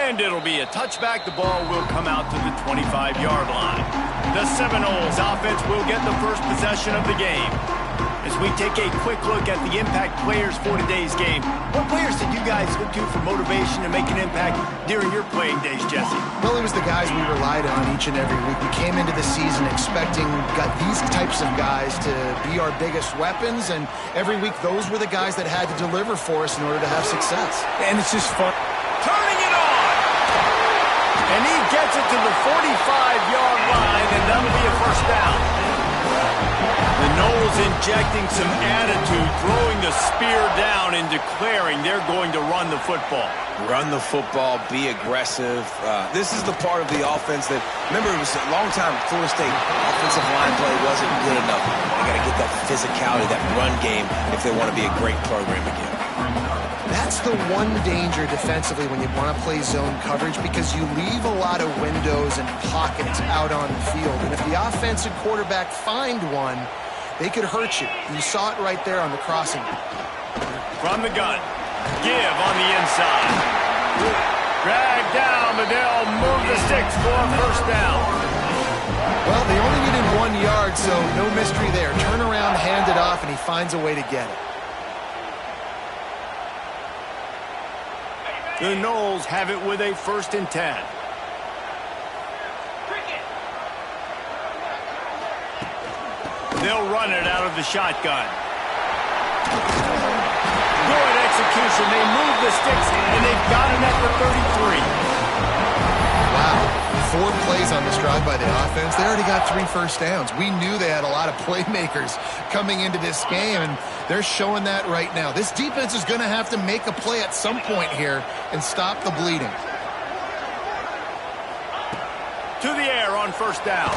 And it'll be a touchback. The ball will come out to the 25-yard line. The Seminoles offense will get the first possession of the game. As we take a quick look at the impact players for today's game, what players did you guys look to for motivation to make an impact during your playing days, Jesse? Well, it was the guys we relied on each and every week. We came into the season expecting these types of guys to be our biggest weapons, and every week those were the guys that had to deliver for us in order to have success. And it's just fun. Turning it on! And he gets it to the 45-yard line, and that'll be a first down. The Noles injecting some attitude, throwing the spear down and declaring they're going to run the football. Run the football, be aggressive. This is the part of the offense that, remember, it was a long time Florida State offensive line play wasn't good enough. They got to get that physicality, that run game if they want to be a great program again. That's the one danger defensively when you want to play zone coverage, because you leave a lot of windows and pockets out on the field. And if the offensive quarterback find one, they could hurt you. You saw it right there on the crossing. From the gun, give on the inside. Drag down, but they'll move the sticks for a first down. Well, they only needed 1 yard, so no mystery there. Turn around, hand it off, and he finds a way to get it. The Noles have it with a 1st and 10. They'll run it out of the shotgun. Good execution. They move the sticks, and they've got it at the 33. Wow. 4 plays on this drive by the offense. They already got 3 first downs. We knew they had a lot of playmakers coming into this game, and they're showing that right now. This defense is going to have to make a play at some point here and stop the bleeding. To the air on first down.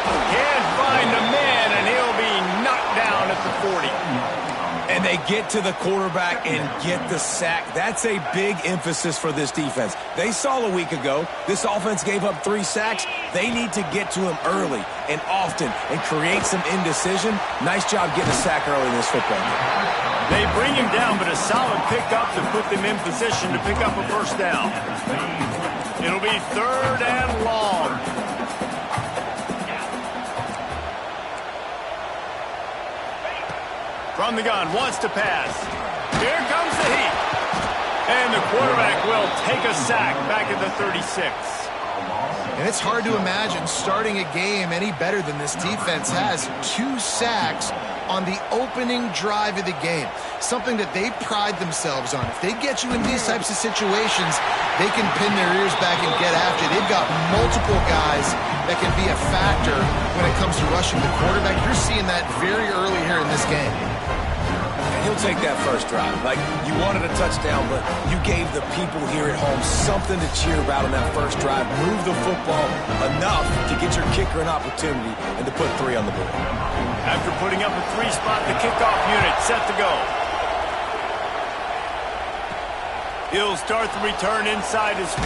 Can't find a man, and he'll be knocked down at the 40. And they get to the quarterback and get the sack. That's a big emphasis for this defense. They saw a week ago this offense gave up 3 sacks. They need to get to him early and often and create some indecision. Nice job getting a sack early in this football game. They bring him down, but a solid pickup to put them in position to pick up a first down. It'll be 3rd and long. From the gun, wants to pass. Here comes the heat. And the quarterback will take a sack back at the 36. And it's hard to imagine starting a game any better than this defense has. 2 sacks on the opening drive of the game. Something that they pride themselves on. If they get you in these types of situations, they can pin their ears back and get after. They've got multiple guys that can be a factor when it comes to rushing the quarterback. You're seeing that very early here in this game. He'll take that first drive. Like, you wanted a touchdown, but you gave the people here at home something to cheer about on that first drive. Move the football enough to get your kicker an opportunity and to put 3 on the board. After putting up a 3-spot, the kickoff unit set to go. He'll start the return inside his 5.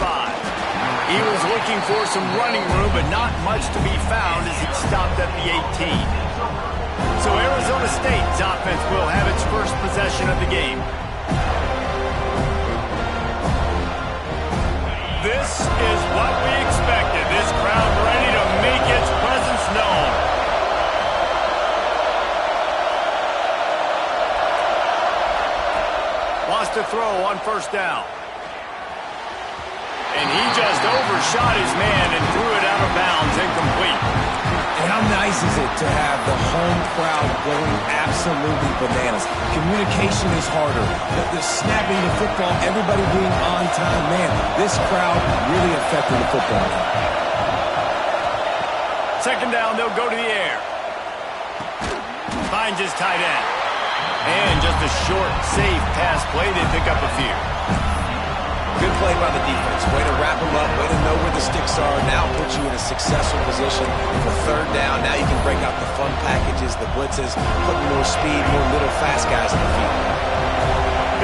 He was looking for some running room, but not much to be found as he stopped at the 18. So Arizona State's offense will have its first possession of the game. This is what we expected. This crowd ready to make its presence known. Lost to throw on first down. And he just overshot his man and threw it out of bounds, incomplete. And how nice is it to have the home crowd going absolutely bananas? Communication is harder. The snapping the football, everybody being on time. Man, this crowd really affected the football. 2nd down, they'll go to the air. Finds his tight end. And just a short, safe pass play. They pick up a few. Good play by the defense. Way to wrap them up. Way to know where the sticks are. Now put you in a successful position for 3rd down. Now you can break out the fun packages, the blitzes, putting more speed, more little fast guys in the field.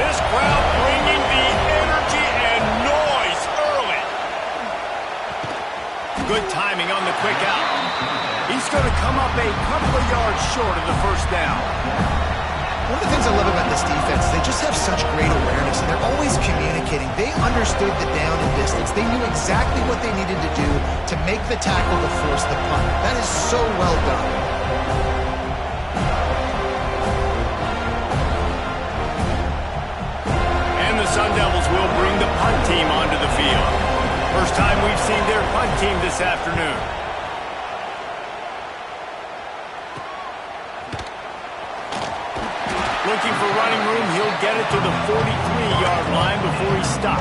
This crowd bringing the energy and noise early. Good timing on the quick out. He's going to come up a couple of yards short of the first down. One of the things I love about this defense is they just have such great awareness, and they're always communicating. They understood the down and distance. They knew exactly what they needed to do to make the tackle to force the punt. That is so well done. And the Sun Devils will bring the punt team onto the field. First time we've seen their punt team this afternoon. Looking for running room, he'll get it to the 43-yard line before he stops.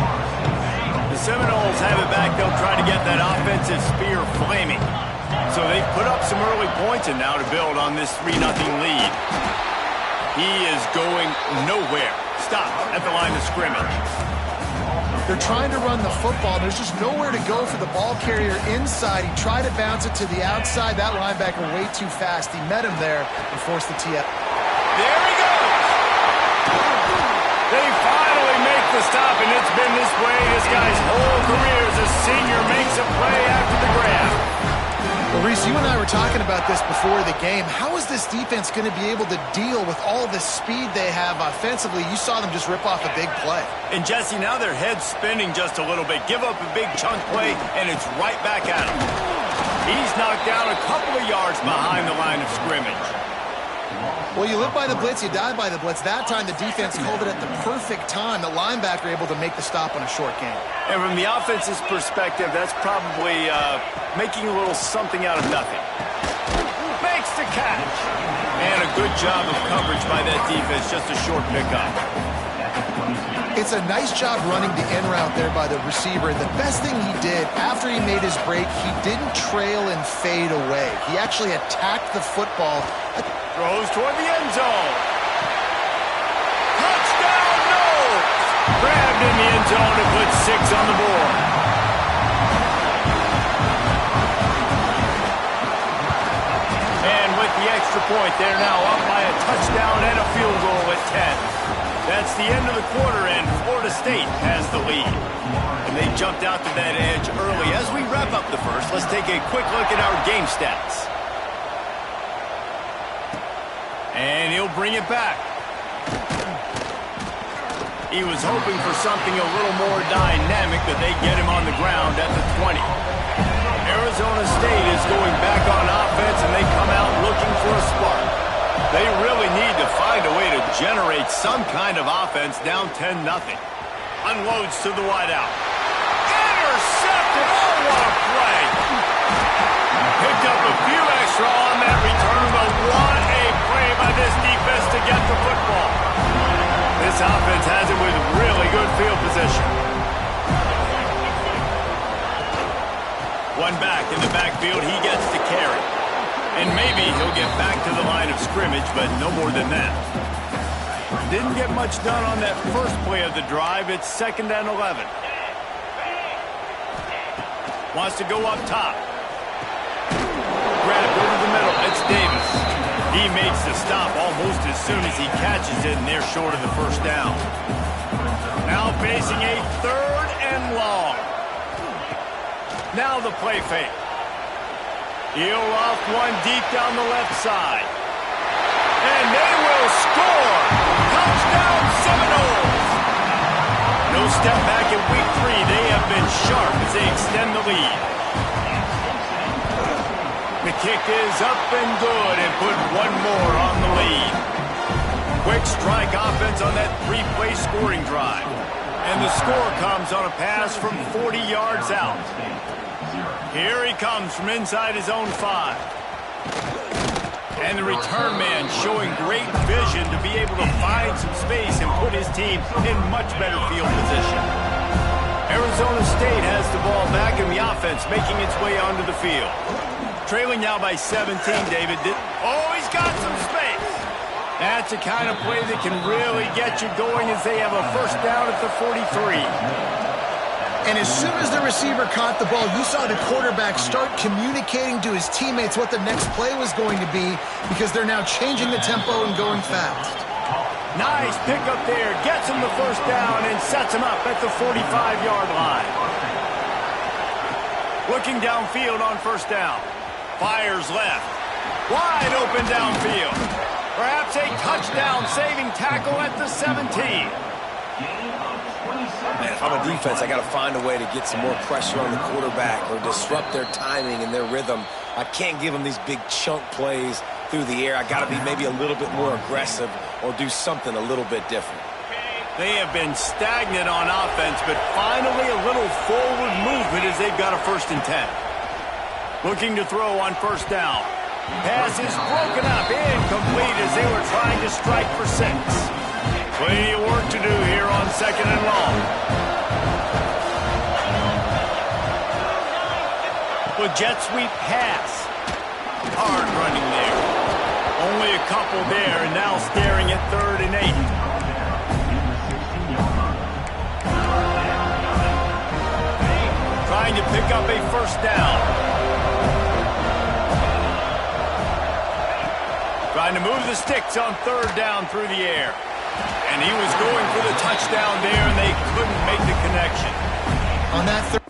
The Seminoles have it back. They'll try to get that offensive spear flaming. So they've put up some early points, and now to build on this 3-0 lead. He is going nowhere. Stop at the line of scrimmage. They're trying to run the football. There's just nowhere to go for the ball carrier inside. He tried to bounce it to the outside. That linebacker way too fast. He met him there and forced the tee up. There he goes. They finally make the stop, and it's been this way this guy's whole career as a senior makes a play after the grab. Well, Reese, you and I were talking about this before the game. How is this defense going to be able to deal with all the speed they have offensively? You saw them just rip off a big play. And, Jesse, now their head's spinning just a little bit. Give up a big chunk play, and it's right back at him. He's knocked down a couple of yards behind the line of scrimmage. Well, you live by the blitz, you die by the blitz. That time the defense called it at the perfect time. The linebacker able to make the stop on a short game. And from the offense's perspective, that's probably making a little something out of nothing. Makes the catch. And a good job of coverage by that defense, just a short pickup. It's a nice job running the in route there by the receiver. And the best thing he did after he made his break, he didn't trail and fade away. He actually attacked the football. Throws toward the end zone. Touchdown, Knowles! Grabbed in the end zone to put 6 on the board. And with the extra point, they're now up by a touchdown and a field goal at 10. That's the end of the quarter, and Florida State has the lead. And they jumped out to that edge early. As we wrap up the first, let's take a quick look at our game stats. And he'll bring it back. He was hoping for something a little more dynamic, but they get him on the ground at the 20. Arizona State is going back on offense, and they come out looking for a spark. They really need to find a way to generate some kind of offense down 10-0. Unloads to the wideout. Intercepted! Oh, what a play! Picked up a few extra on that return, but what a play by this defense to get the football. This offense has it with really good field position. One back in the backfield, he gets to carry. And maybe he'll get back to the line of scrimmage, but no more than that. Didn't get much done on that first play of the drive. It's 2nd and 11. Wants to go up top. Grabbed over the middle. It's Davis. He makes the stop almost as soon as he catches it, and they're short of the first down. Now facing a 3rd and long. Now the play fake. He'll off one deep down the left side. And they will score! Touchdown Seminoles! No step back in week 3. They have been sharp as they extend the lead. The kick is up and good and put one more on the lead. Quick strike offense on that 3-play scoring drive. And the score comes on a pass from 40 yards out. Here he comes from inside his own 5. And the return man showing great vision to be able to find some space and put his team in much better field position. Arizona State has the ball back in the offense, making its way onto the field. Trailing now by 17, David. Oh, he's got some space. That's the kind of play that can really get you going as they have a first down at the 43. And as soon as the receiver caught the ball, you saw the quarterback start communicating to his teammates what the next play was going to be, because they're now changing the tempo and going fast. Nice pickup there. Gets him the first down and sets him up at the 45-yard line. Looking downfield on first down. Fires left. Wide open downfield. Perhaps a touchdown-saving tackle at the 17. Man, if I'm a defense, I got to find a way to get some more pressure on the quarterback or disrupt their timing and their rhythm. I can't give them these big chunk plays through the air. I got to be maybe a little bit more aggressive or do something a little bit different. They have been stagnant on offense, but finally a little forward movement as they've got a 1st and 10. Looking to throw on 1st down. Pass is broken up, incomplete as they were trying to strike for 6. Plenty of work to do here on 2nd and long. With jet sweep pass. Hard running there. Only a couple there, and now staring at 3rd and 8. Trying to pick up a 1st down. Trying to move the sticks on 3rd down through the air. And he was going for the touchdown there, and they couldn't make the connection. On that third.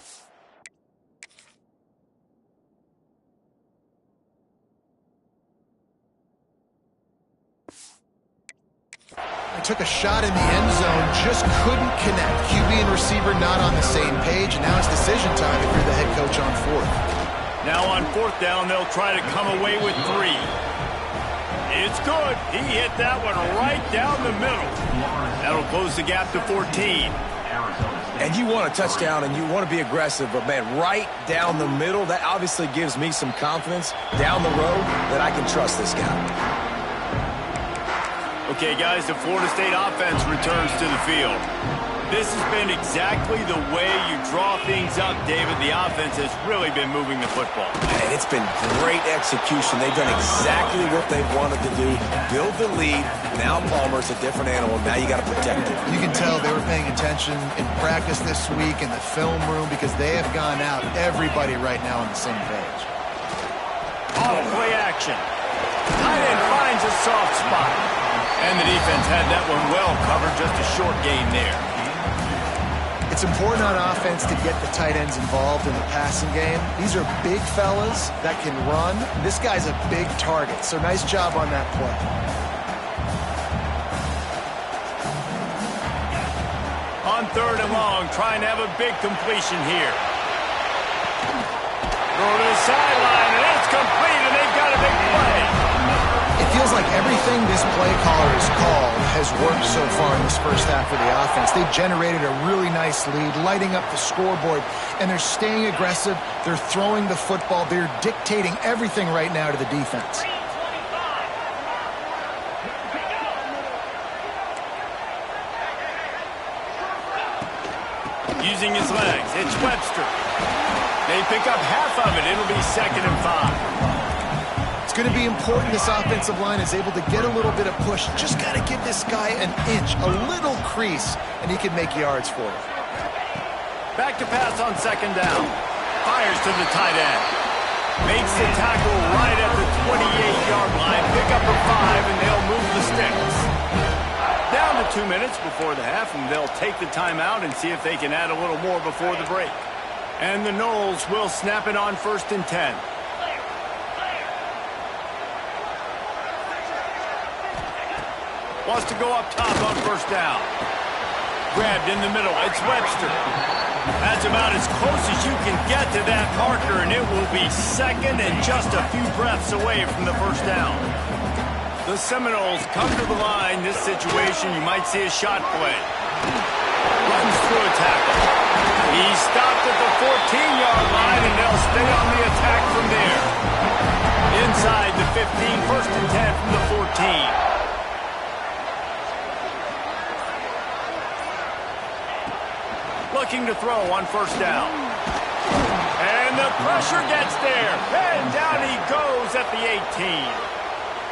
Took a shot in the end zone, just couldn't connect. QB and receiver not on the same page. Now it's decision time if you're the head coach on 4th. Now on 4th down, they'll try to come away with 3. It's good. He hit that one right down the middle. That'll close the gap to 14. And you want a touchdown and you want to be aggressive, but man, right down the middle, that obviously gives me some confidence down the road that I can trust this guy. Okay, guys, the Florida State offense returns to the field. This has been exactly the way you draw things up, David. The offense has really been moving the football. And it's been great execution. They've done exactly what they wanted to do. Build the lead. Now Palmer's a different animal. Now you got to protect him. You can tell they were paying attention in practice this week in the film room because they have gone out, everybody right now on the same page. Auto play action. Tight end finds a soft spot. And the defense had that one well covered, just a short gain there. It's important on offense to get the tight ends involved in the passing game. These are big fellas that can run. This guy's a big target, so nice job on that play. On 3rd and long, trying to have a big completion here. Throw to the sideline, and it's complete, and they've got a big play. It feels like everything this play caller has called has worked so far in this 1st half for the offense. They've generated a really nice lead, lighting up the scoreboard, and they're staying aggressive. They're throwing the football. They're dictating everything right now to the defense. Using his legs, it's Webster. They pick up half of it. It'll be 2nd and 5. It's going to be important this offensive line is able to get a little bit of push. Just got to give this guy an inch, a little crease, and he can make yards for it. Back to pass on 2nd down. Fires to the tight end. Makes the tackle right at the 28-yard line. Pick up a 5, and they'll move the sticks. Down to 2 minutes before the half, and they'll take the timeout and see if they can add a little more before the break. And the Noles will snap it on 1st and 10. Wants to go up top on 1st down. Grabbed in the middle. It's Webster. That's about as close as you can get to that marker, and it will be 2nd and just a few breaths away from the 1st down. The Seminoles come to the line. This situation, you might see a shot play. Runs through a tackle. He stopped at the 14-yard line, and they'll stay on the attack from there. Inside the 15, 1st and 10 from the 14. Looking to throw on 1st down. And the pressure gets there. And down he goes at the 18.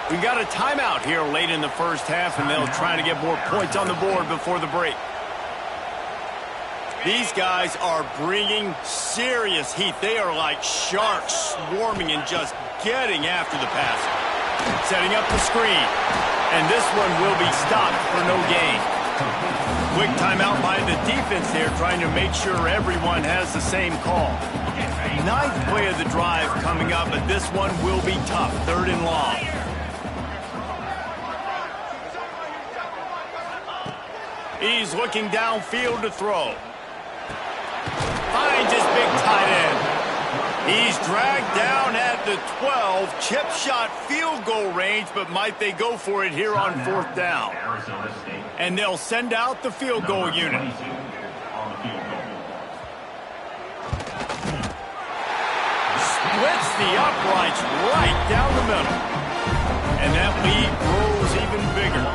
We got a timeout here late in the 1st half, and they'll try to get more points on the board before the break. These guys are bringing serious heat. They are like sharks swarming and just getting after the passer. Setting up the screen. And this one will be stopped for no gain. Quick timeout by the defense there, trying to make sure everyone has the same call. 9th play of the drive coming up, but this one will be tough. 3rd and long. He's looking downfield to throw. Finds his big tight end. He's dragged down at the 12. Chip shot field goal range, but might they go for it here on 4th down? And they'll send out the field goal unit. Splits the uprights right down the middle. And that lead grows even bigger.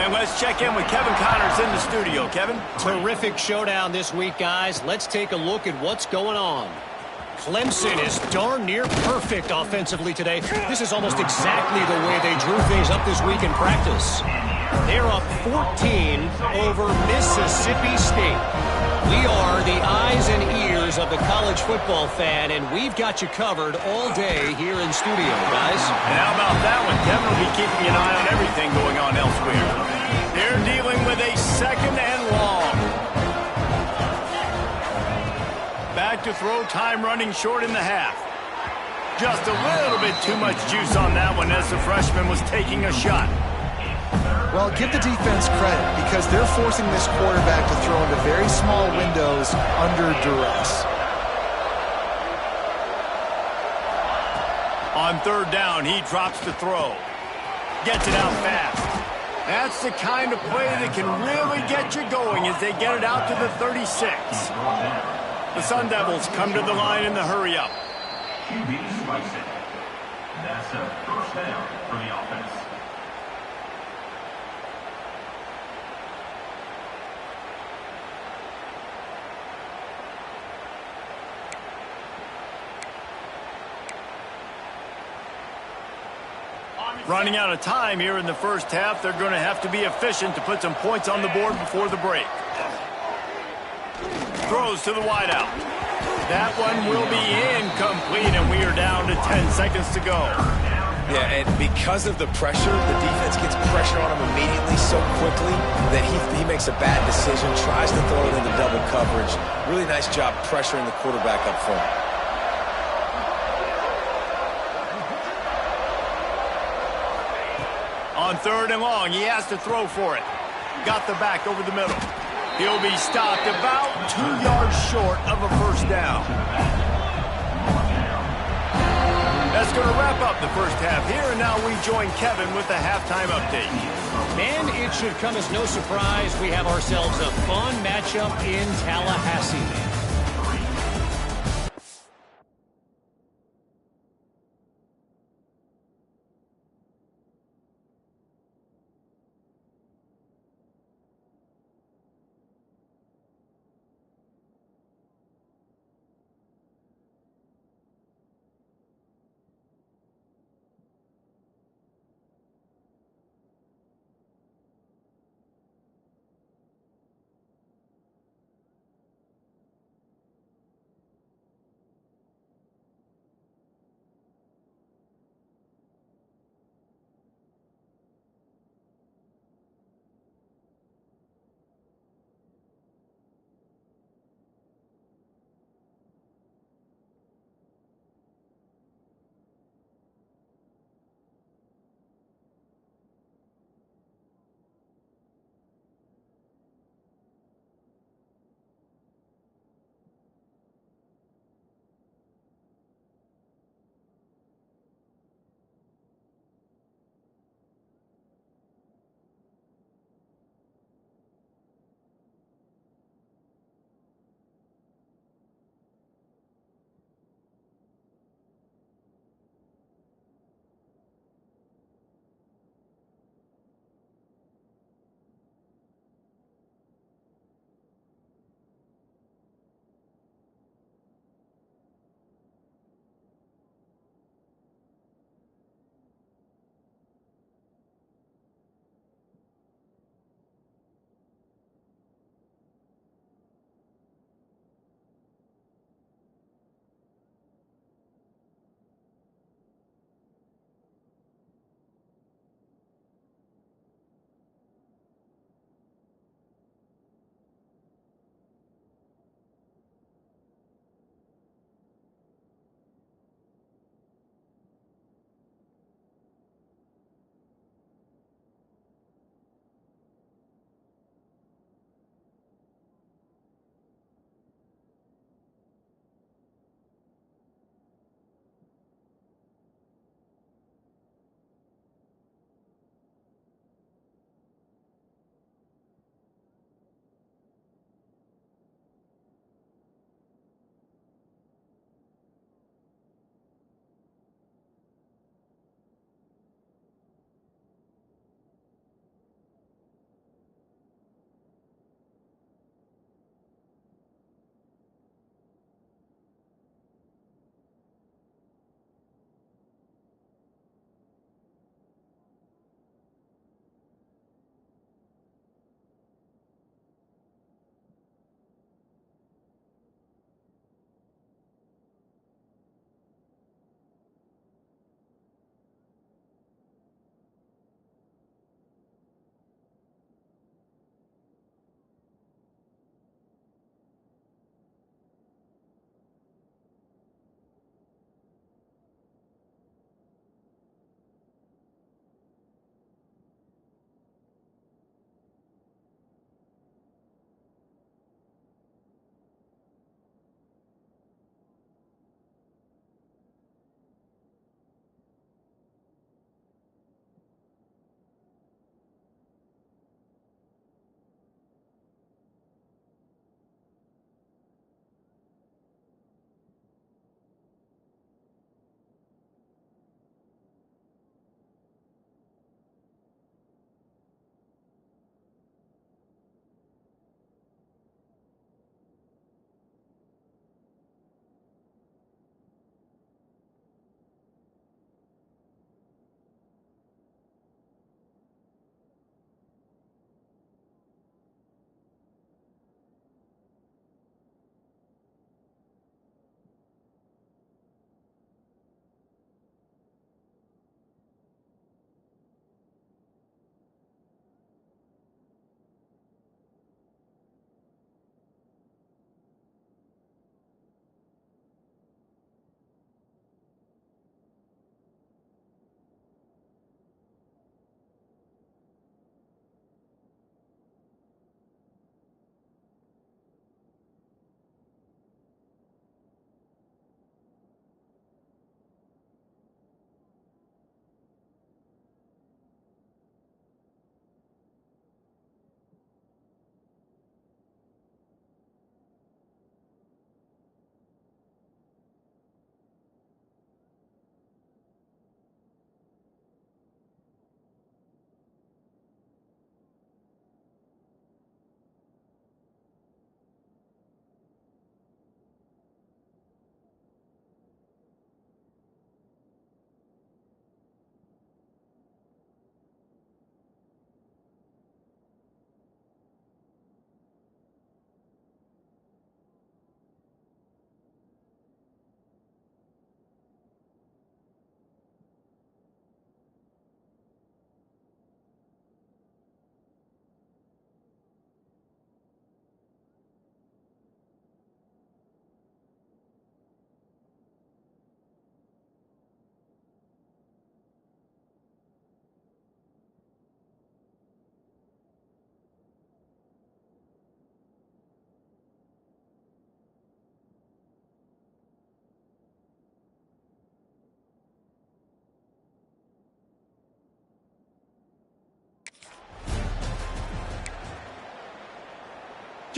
And let's check in with Kevin Connors in the studio. Kevin? Terrific showdown this week, guys. Let's take a look at what's going on. Clemson is darn near perfect offensively today. This is almost exactly the way they drew things up this week in practice. They're up 14 over Mississippi State. We are the eyes and ears of the college football fan, and we've got you covered all day here in studio, guys. And how about that one? Kevin will be keeping an eye on everything going on elsewhere. They're dealing with a 2nd and long. Back to throw, time running short in the half. Just a little bit too much juice on that one as the freshman was taking a shot. Well, give the defense credit because they're forcing this quarterback to throw into very small windows under duress. On 3rd down, he drops to throw. Gets it out fast. That's the kind of play that can really get you going as they get it out to the 36. The Sun Devils come to the line in the hurry-up. That's a 1st down for the offense. Running out of time here in the 1st half. They're going to have to be efficient to put some points on the board before the break. Throws to the wideout. That one will be incomplete, and we are down to 10 seconds to go. Yeah, and because of the pressure, the defense gets pressure on him immediately so quickly that he makes a bad decision, tries to throw it into double coverage. Really nice job pressuring the quarterback up front. On 3rd and long, he has to throw for it. Got the back over the middle. He'll be stopped about 2 yards short of a 1st down. That's going to wrap up the 1st half here, and now we join Kevin with the halftime update. And it should come as no surprise we have ourselves a fun matchup in Tallahassee.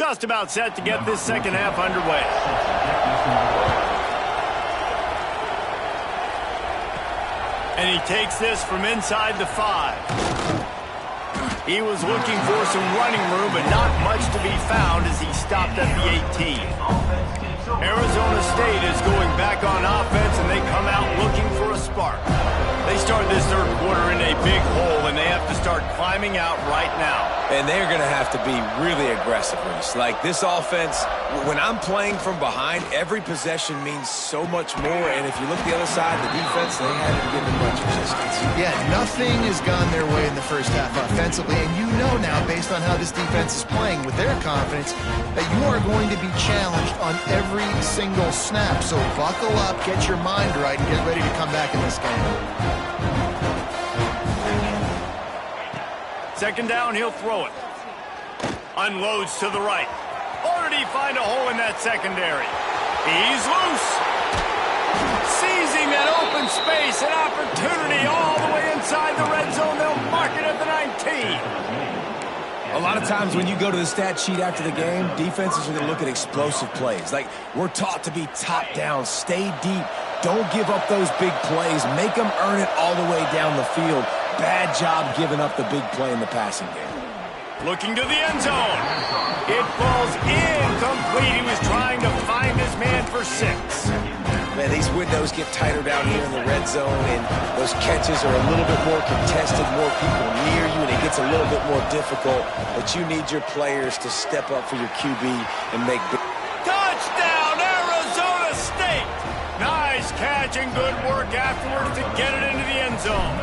Just about set to get this second half underway. And he takes this from inside the 5. He was looking for some running room, but not much to be found as he stopped at the 18. Arizona State is going back on offense, and they come out looking for a spark. They start this third quarter in a big hole, and they have to start climbing out right now. And they're going to have to be really aggressive, Reese. Like, this offense, when I'm playing from behind, every possession means so much more. And if you look the other side, the defense, they haven't given much resistance. Yeah, nothing has gone their way in the first half offensively. And you know now, based on how this defense is playing with their confidence, that you are going to be challenged on every single snap. So buckle up, get your mind right, and get ready to come back in this game. Second down, he'll throw it. Unloads to the right. Or did he find a hole in that secondary? He's loose. Seizing that open space, an opportunity all the way inside the red zone. They'll mark it at the 19. A lot of times when you go to the stat sheet after the game, defenses are going to look at explosive plays. Like, we're taught to be top down, stay deep, don't give up those big plays, make them earn it all the way down the field. Bad job giving up the big play in the passing game. Looking to the end zone. It falls incomplete. He was trying to find his man for 6. Man, these windows get tighter down here in the red zone, and those catches are a little bit more contested, more people near you, and it gets a little bit more difficult. But you need your players to step up for your QB and make big. Touchdown, Arizona State! Nice catch and good work afterwards to get it into the end zone.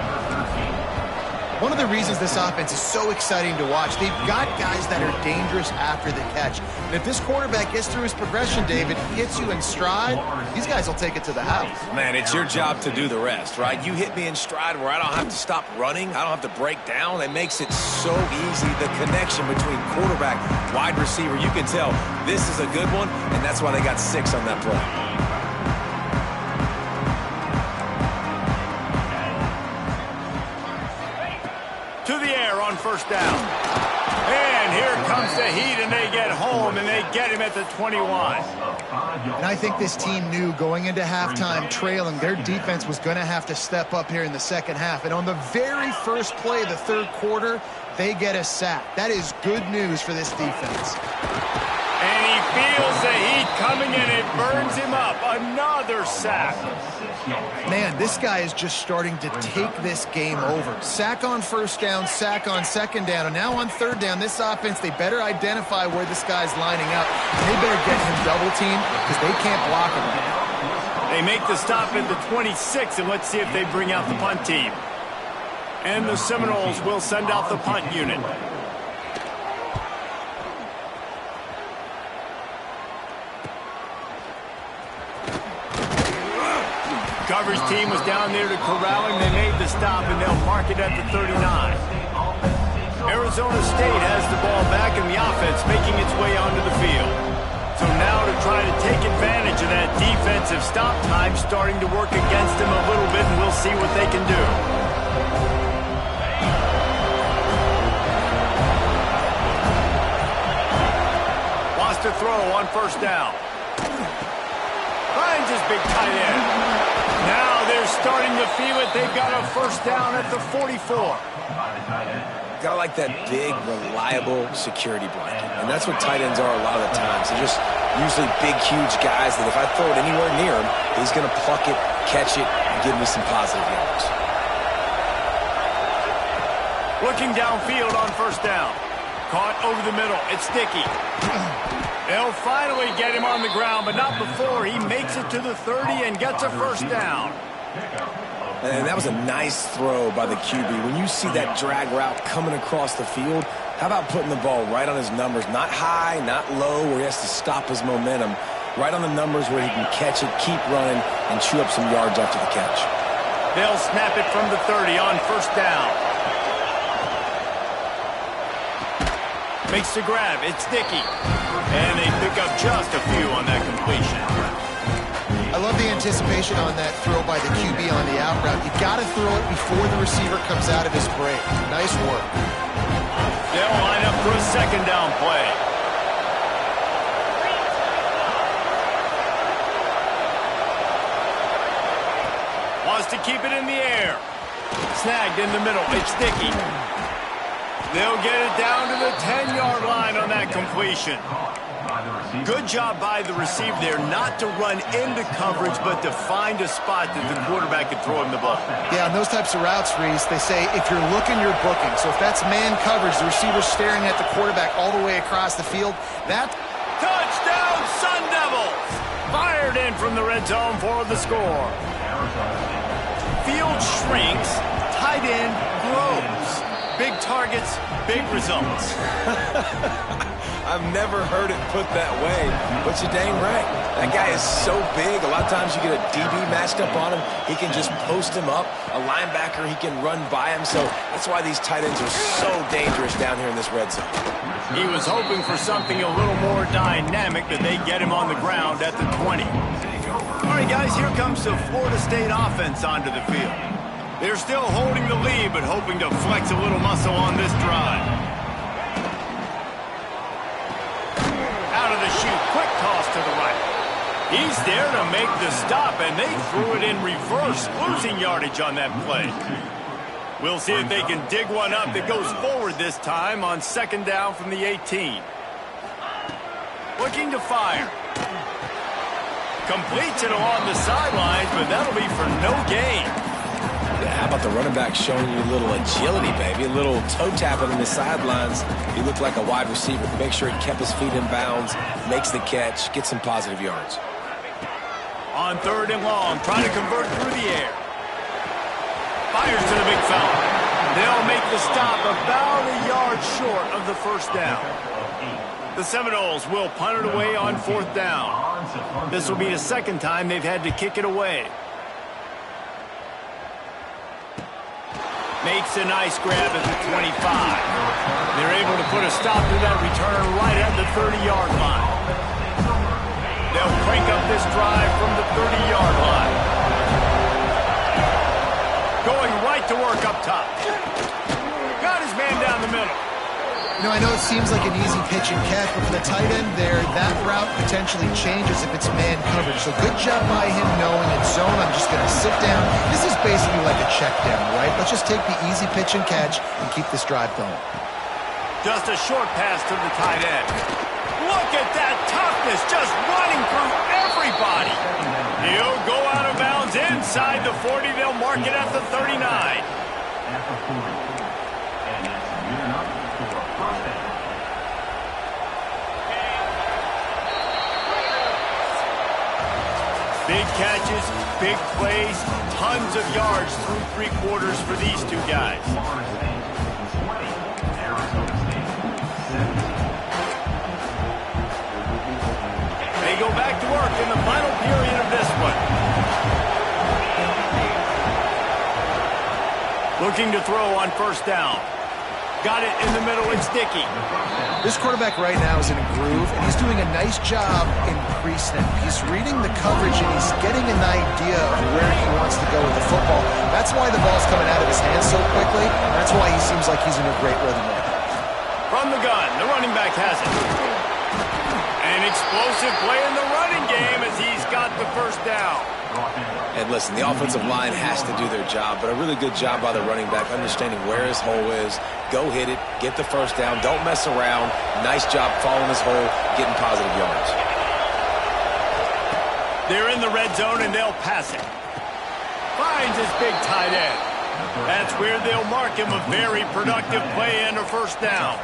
One of the reasons this offense is so exciting to watch, they've got guys that are dangerous after the catch. And if this quarterback gets through his progression, David, hits you in stride, these guys will take it to the house. Man, it's your job to do the rest, right? You hit me in stride where I don't have to stop running. I don't have to break down. It makes it so easy. The connection between quarterback, wide receiver, you can tell this is a good one, and that's why they got 6 on that play. To the air on first down. And here comes the heat, and they get home, and they get him at the 21. And I think this team knew going into halftime trailing, their defense was going to have to step up here in the second half. And on the very first play of the third quarter, they get a sack. That is good news for this defense. And he feels the heat coming, and it burns him up. Another sack. Man, this guy is just starting to take this game over. Sack on first down, sack on second down, and now on third down, this offense, they better identify where this guy's lining up. They better get him double-teamed because they can't block him right now. They make the stop at the 26, and let's see if they bring out the punt team. And the Seminoles will send out the punt unit. Coverage team was down there to corral him. They made the stop, and they'll mark it at the 39. Arizona State has the ball back, and the offense making its way onto the field. So now to try to take advantage of that defensive stop time starting to work against them a little bit, and we'll see what they can do. Wants to throw on first down. Finds his big tight end. Now they're starting to feel it. They've got a first down at the 44. Gotta like that big, reliable security blanket. And that's what tight ends are a lot of the times. They're just usually big, huge guys that if I throw it anywhere near him, he's going to pluck it, catch it, and give me some positive yards. Looking downfield on first down. Caught over the middle. It's Sticky. They'll finally get him on the ground, but not before he makes it to the 30 and gets a first down. And that was a nice throw by the QB. When you see that drag route coming across the field, how about putting the ball right on his numbers? Not high, not low, where he has to stop his momentum. Right on the numbers where he can catch it, keep running, and chew up some yards after the catch. They'll snap it from the 30 on first down. Makes the grab. It's Dickey. And they pick up just a few on that completion. I love the anticipation on that throw by the QB on the out route. You got to throw it before the receiver comes out of his break. Nice work. They'll line up for a second down play. to keep it in the air. Snagged in the middle. It's sticky. They'll get it down to the 10-yard line on that completion. Good job by the receiver there not to run into coverage, but to find a spot that the quarterback could throw him the ball. Yeah, on those types of routes, Reese, they say if you're looking, you're booking. So if that's man coverage, the receiver's staring at the quarterback all the way across the field, that... Touchdown, Sun Devils! Fired in from the red zone for the score. Field shrinks, tight end grows. Big targets, big results. I've never heard it put that way, but you're dang right. That guy is so big. A lot of times you get a DB matched up on him. He can just post him up. A linebacker, he can run by him. So that's why these tight ends are so dangerous down here in this red zone. He was hoping for something a little more dynamic, that they get him on the ground at the 20. All right, guys, here comes the Florida State offense onto the field. They're still holding the lead, but hoping to flex a little muscle on this drive. Out of the chute, quick toss to the right. He's there to make the stop, and they threw it in reverse, losing yardage on that play. We'll see if they can dig one up that goes forward this time on second down from the 18. Looking to fire. Completes it along the sidelines, but that'll be for no gain. Yeah, how about the running back showing you a little agility, baby? A little toe tapping in the sidelines. He looked like a wide receiver. Make sure he kept his feet in bounds, makes the catch, gets some positive yards. On third and long, trying to convert through the air. Fires to the big fella. They'll make the stop about a yard short of the first down. The Seminoles will punt it away on fourth down. This will be the second time they've had to kick it away. Makes a nice grab at the 25. They're able to put a stop to that return right at the 30-yard line. They'll crank up this drive from the 30-yard line. Going right to work up top. Got his man down the middle. You know, I know it seems like an easy pitch and catch, but for the tight end there, that route potentially changes if it's man coverage. So good job by him knowing it's zone. I'm just going to sit down. This is basically like a check down, right? Let's just take the easy pitch and catch and keep this drive going. Just a short pass to the tight end. Look at that toughness, just running through everybody. He'll go out of bounds inside the 40. They'll mark it at the 39. At the 40. And it's good enough for a first down. Big catches, big plays, tons of yards through three quarters for these two guys. Florida State 20, Arizona State 7. They go back to work in the final period of this one. Looking to throw on first down. Got it in the middle, it's Dickey. This quarterback right now is in a groove, and he's doing a nice job in pre-snap. He's reading the coverage, and he's getting an idea of where he wants to go with the football. That's why the ball's coming out of his hands so quickly. That's why he seems like he's in a great rhythm right now. From the gun, the running back has it. An explosive play in the running game as he's got the first down. And listen, the offensive line has to do their job, but a really good job by the running back, understanding where his hole is. Go hit it, get the first down, don't mess around. Nice job following his hole, getting positive yards. They're in the red zone and they'll pass it. Finds his big tight end. That's where they'll mark him a very productive play and a first down.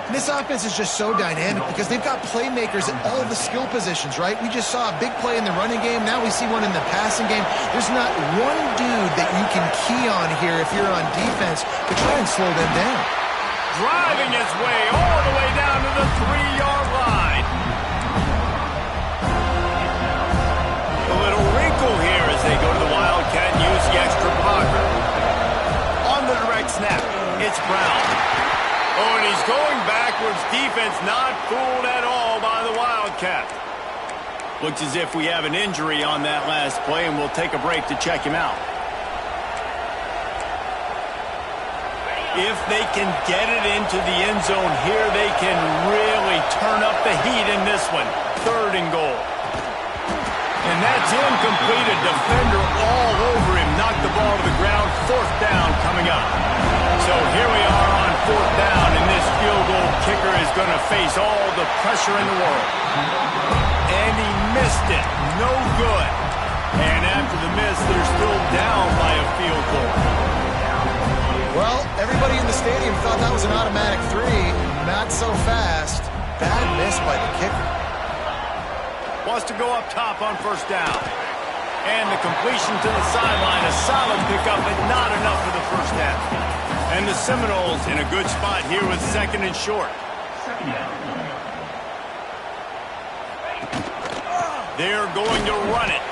And this offense is just so dynamic because they've got playmakers at all the skill positions, right? We just saw a big play in the running game. Now we see one in the passing game. There's not one dude that you can key on here if you're on defense to try and slow them down. Driving his way all the way down to the 3-yard line. A little wrinkle here as they go to the Wildcat and use the extra blocker. On the direct snap, it's Brown. Oh, and he's going backwards. Defense not fooled at all by the Wildcat. Looks as if we have an injury on that last play, and we'll take a break to check him out. If they can get it into the end zone here, they can really turn up the heat in this one. 3rd and goal. And that's incomplete. A defender all over him. Not the ball to the ground. Fourth down coming up. So here we are on fourth down, and this field goal kicker is going to face all the pressure in the world. And he missed it. No good. And after the miss, they're still down by a field goal. Well, everybody in the stadium thought that was an automatic 3. Not so fast. Bad miss by the kicker. Wants to go up top on first down. And the completion to the sideline, a solid pickup, but not enough for the first down. And the Seminoles in a good spot here with second and short. They're going to run it.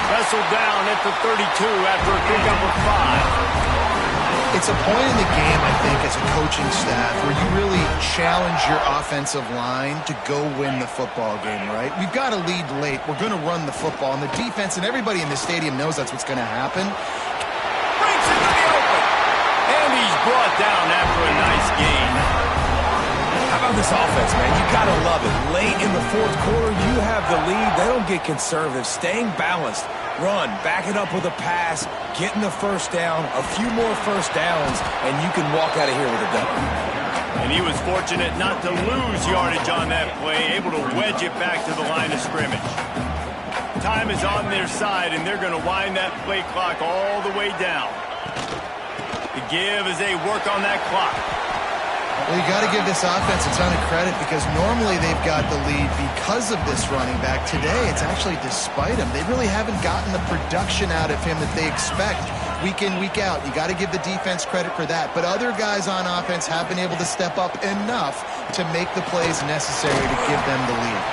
Wrestled down at the 32 after a pickup of 5. It's a point in the game, I think, as a coaching staff where you really challenge your offensive line to go win the football game, right? We've got to lead late. We're going to run the football. And the defense and everybody in the stadium knows that's what's going to happen. Breaks into the open. And he's brought down after a nice gain. How about this offense, man? You got to love it. Late in the fourth quarter, you have the lead. They don't get conservative. Staying balanced. Run, back it up with a pass, getting the first down, a few more first downs, and you can walk out of here with a W. And he was fortunate not to lose yardage on that play, able to wedge it back to the line of scrimmage. Time is on their side, and they're going to wind that play clock all the way down. The give as they work on that clock. Well, you got to give this offense a ton of credit because normally they've got the lead because of this running back. Today, it's actually despite him. They really haven't gotten the production out of him that they expect week in, week out. You got to give the defense credit for that. But other guys on offense have been able to step up enough to make the plays necessary to give them the lead.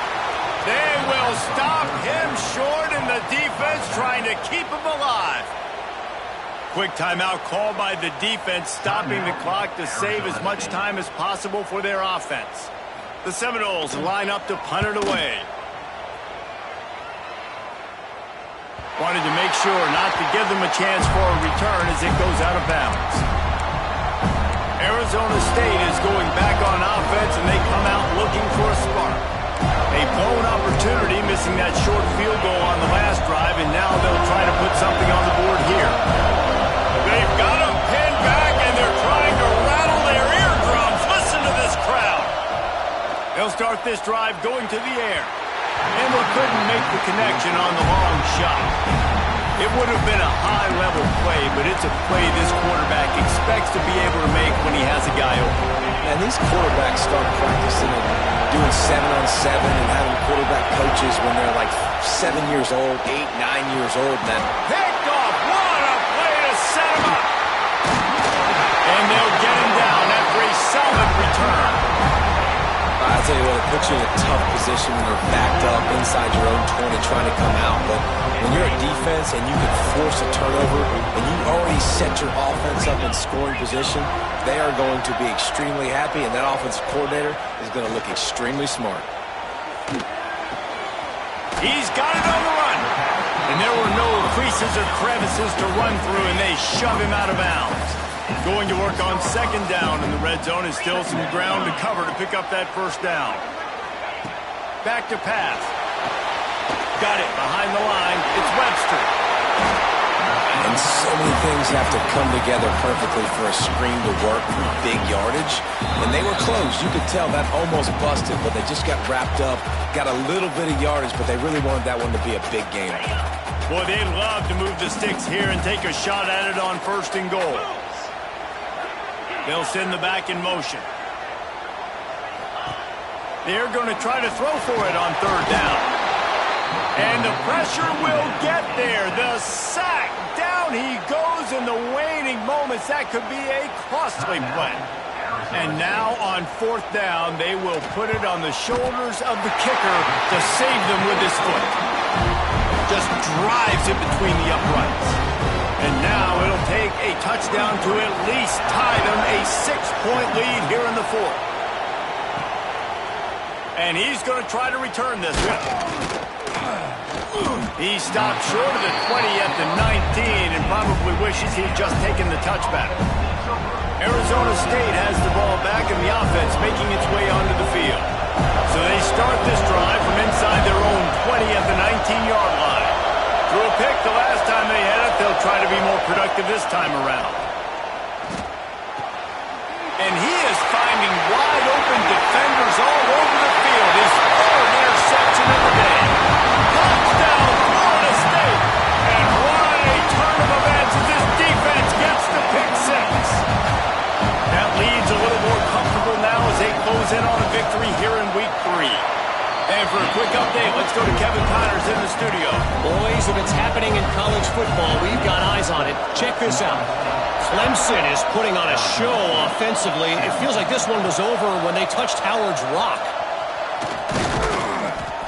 They will stop him short, and the defense trying to keep him alive. Quick timeout called by the defense, stopping the clock to save as much time as possible for their offense. The Seminoles line up to punt it away. Wanted to make sure not to give them a chance for a return as it goes out of bounds. Arizona State is going back on offense, and they come out looking for a spark. A blown opportunity, missing that short field goal on the last drive, and now they'll try to put something on the board here. They've got him pinned back, and they're trying to rattle their eardrums. Listen to this crowd. They'll start this drive going to the air. And they couldn't make the connection on the long shot. It would have been a high-level play, but it's a play this quarterback expects to be able to make when he has a guy open. And these quarterbacks start practicing and doing 7-on-7 and having quarterback coaches when they're like 7 years old, 8, 9 years old. And then picked off. What a play to set him up. And they'll get him down after a solid return. I'll tell you what, it puts you in a tough position when you're backed up inside your own 20 trying to come out. But when you're a defense and you can force a turnover and you already set your offense up in scoring position, they are going to be extremely happy, and that offensive coordinator is going to look extremely smart. He's got it on the run. And there were no creases or crevices to run through, and they shove him out of bounds. Going to work on second down in the red zone is still some ground to cover to pick up that first down. Back to pass. Got it behind the line. It's Webster. And so many things have to come together perfectly for a screen to work for big yardage. And they were close. You could tell that almost busted, but they just got wrapped up, got a little bit of yardage, but they really wanted that one to be a big game. Boy, they'd love to move the sticks here and take a shot at it on first and goal. They'll send the back in motion. They're going to try to throw for it on third down. And the pressure will get there. The sack. Down he goes in the waning moments. That could be a costly play. And now on fourth down, they will put it on the shoulders of the kicker to save them with his foot. Just drives it between the uprights. And now it'll take a touchdown to at least tie them a 6-point lead here in the fourth. And he's going to try to return this one. He stopped short of the 20 at the 19 and probably wishes he'd just taken the touchback. Arizona State has the ball back and the offense making its way onto the field. So they start this drive from inside their own 20 at the 19-yard line. Threw a pick the last time time they had it, they'll try to be more productive this time around. And he is finding wide open defenders all over the field. His third interception of the day. Touchdown, Florida State. And what a turn of events as this defense gets the pick six. That leads a little more comfortable now as they close in on a victory here in week 3. And for a quick update, let's go to Kevin Connors in the studio. Boys, if it's happening in college football, we've got eyes on it. Check this out. Clemson is putting on a show offensively. It feels like this one was over when they touched Howard's Rock.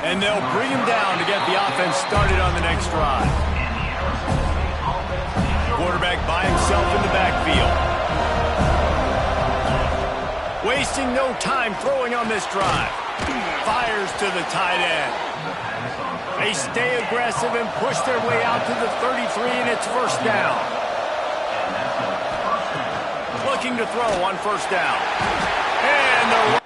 And they'll bring him down to get the offense started on the next drive. Quarterback by himself in the backfield. Wasting no time throwing on this drive. Fires to the tight end. They stay aggressive and push their way out to the 33, and it's first down. Looking to throw on first down. And the